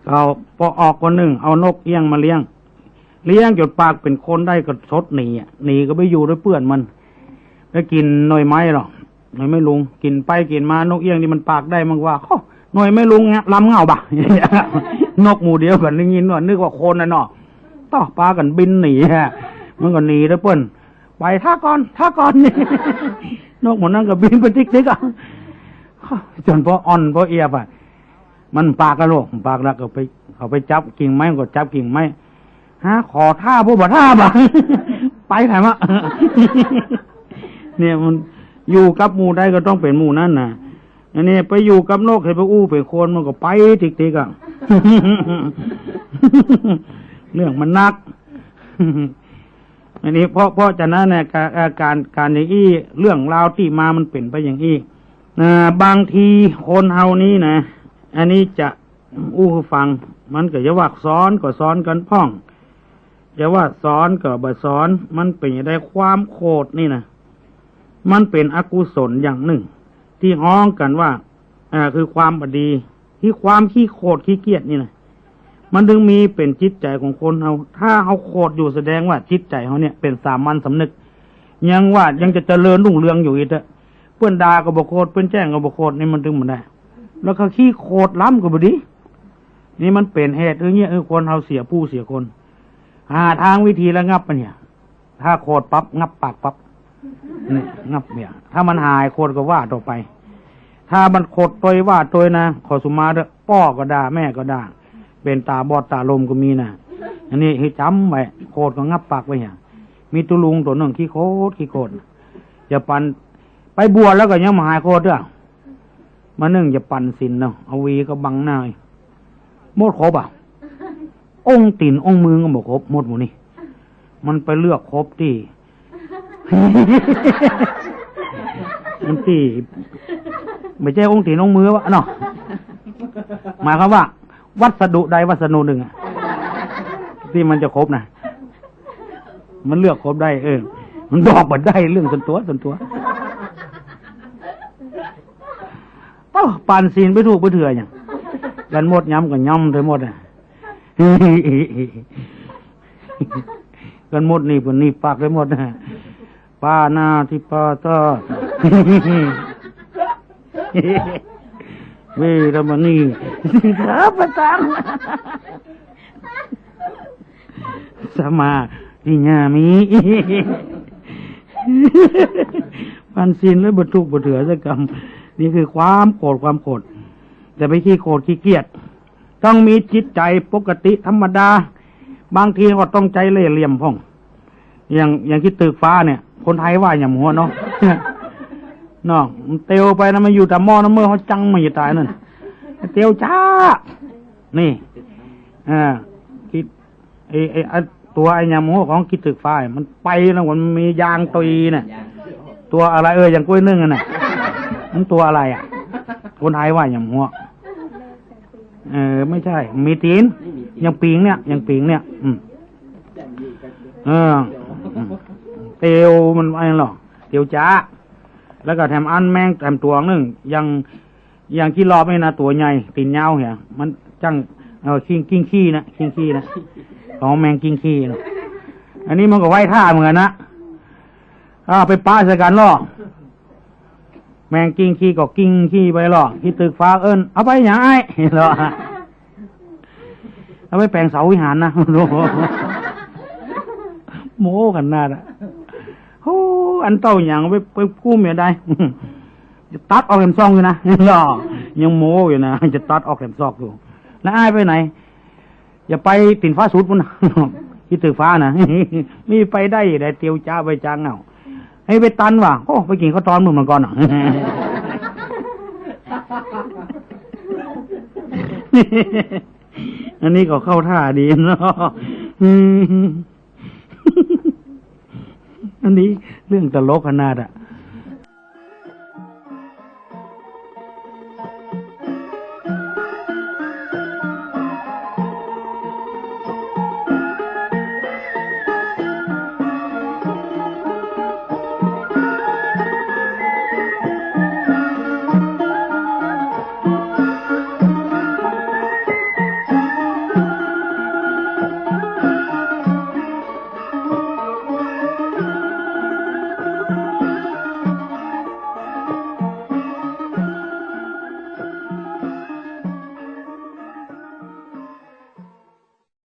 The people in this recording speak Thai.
ก็พอออกคนหนึ่งเอานกเอี้ยงมาเลี้ยงจนปากเป็นคนได้ก็ชดหนีก็ไปอยู่ด้วยเพื่อนมันแล้วกินหน่อยไม้หรอกหน่อยไม่ลุงกินไปกินมานกเอี้ยงนี่มันปากได้มันว่าหน่อยไม่ลุงลำเงาบ่ะ นกหมู่เดียวกันนึกว่าคนน่ะเนาะต่อปลากันบินหนีมันก็หนีด้วยเพื่อนไปท่าก่อนนี่ นกหมดนั่นก็บินไปติ๊กอ่ะจนพออ่อนพอเอียบอ่ะมันปากกระโหลกปากแล้วก็ไปเขาไปจับกิ่งไม้ก็จับกิ่งไม้ขอท่าพวกบ่ท่าบ่ ไปไหนวะ เนี่ยมันอยู่กับหมู่ได้ก็ต้องเป็นหมู่นั่นน่ะอันนี้ไปอยู่กับนกให้ไปอู้ไปโคนมันก็ไปติ๊กอ่ะ เรื่องมันนัก อันนี้เพราะฉะนั้นเนี่ยการอย่างอี้เรื่องราวที่มามันเป็นไปอย่างอี้บางทีคนเฮานี้นะอันนี้จะอู้ฟังมันก็จะว่าสอนก็สอนกันพ่องจะว่าสอนก็บ่สอนมันเป็นอย่างไรความโคตรนี่นะมันเป็นอกุศลอย่างหนึ่งที่ฮ้องกันว่าคือความบดีที่ความขี้โคตรขี้เกียจนี่นะมันถึงมีเป็นจิตใจของคนเฮาถ้าเฮาโคตรอยู่แสดงว่าจิตใจเฮาเนี่ยเป็นสามัญสำนึกยังจะเจริญรุ่งเรืองอยู่อีกเพื่อนด่าก็บ่โคตรเพื่อนแจ้งก็บ่โคตรนี่มันถึงมันได้แล้วก็ขี้โคตรล้ำก็บ่ดีนี่มันเป็นเหตุอย่างเงี้ยคนเฮาเสียผู้เสียคนหาทางวิธีระงับมันเนี่ยถ้าโคตรปั๊บงับปากปั๊บนี่งับเนี่ยถ้ามันหายโคตรก็ว่าต่อไปถ้ามันโคตรตัวว่าตัวนะขอสุมาเด้อพ่อก็ด่าแม่ก็ด่าเป็นตาบอดตาลมก็มีนะอันนี้ให้จำไว้โคตรก็งับปากไว้เนี่ยมีตุลุงตัวหนึ่งขี้โคตรจะปั่นไปบวชแล้วก็ยังมาหายโคตรด้วยมานึ่งจะปั่นศีลเนาะเอาวีก็บังหน้าหมดครบองค์ตีนองค์มือก็บอกครบหมดหมดนี่มันไปเลือกครบที่ มันที่ไม่ใช่องค์ตีนองค์มือวะเนาะหมายความว่าวัสดุใดวัสดุหนึ่งที่มันจะครบนะมันเลือกครบได้มันบอกบัดได้เรื่องส่วนตัวปานศีลไปถูกไปเถื่ออย่างกันหมดย้ำกันย่ำไปหมดกันหมดนี่ปนนี่ปากไปหมดป้าหน้าที่ป้าต้อเวรมณีครับประจำสมาธิญามีปันศีลและบรรทุกบรรเถื่อสักกรรมนี่คือความโกรธแต่ไม่ขี้โกรธขี้เกียจต้องมีจิตใจปกติธรรมดาบางทีก็ต้องใจเล่ห์เหลี่ยมพ่องอย่างที่ตึกฟ้าเนี่ยคนไทยว่าอย่างหัวเนาะเนาะเตียวไปนะมันอยู่แต่หม้อน้ำมือเขาจังไม่ตายนั่นเตียวจ้านี่คิดไอ้ตัวไอ้ยำหัวของคิดตึกฟ้ามันไปแล้วมันมียางตีเนี่ยตัวอะไรอย่างกล้วยนึ่งน่ะมันตัวอะไรคนไทยว่าอย่างหัวไม่ใช่มีตีนอย่างปิงเนี่ยเตียวมันอะไรหรอเตียวจ้าแล้วก็แถมอันแมงแถมตัวนึงอย่างที่รอบนี่นะตัวใหญ่ตีนยาวเหี้ยมันจังกิ้งขี้นะของแมงกิ้งขี้นะอันนี้มันก็ไว้ท่าเหมือนกันนะไปป้าใส่กันล่อแมงกิ้งขี้ก็กิ้งขี้ไปล่อที่ตึกฟ้าเอาไปอย่างไอ้ล่อเอาไปแปลงเสาวิหารนะโม้กันน่าอันเต้าอย่างไปกู้เมียได้จะตัดออกแหลมซองอยู่นะล่อยังโม้อยู่นะจะตัดออกแหลมซอกอยู่แล้วไอ้ไปไหนอย่าไปติ่นฟ้าสุดมันที่ตึกฟ้านะมีไปได้แต่เตียวจ้าไปจางเงาให้ไปตันว่ะไปกินข้าวตอนมันก่อนอันนี้ก็เข้าท่าดีเนาะอันนี้เรื่องตลกขนาด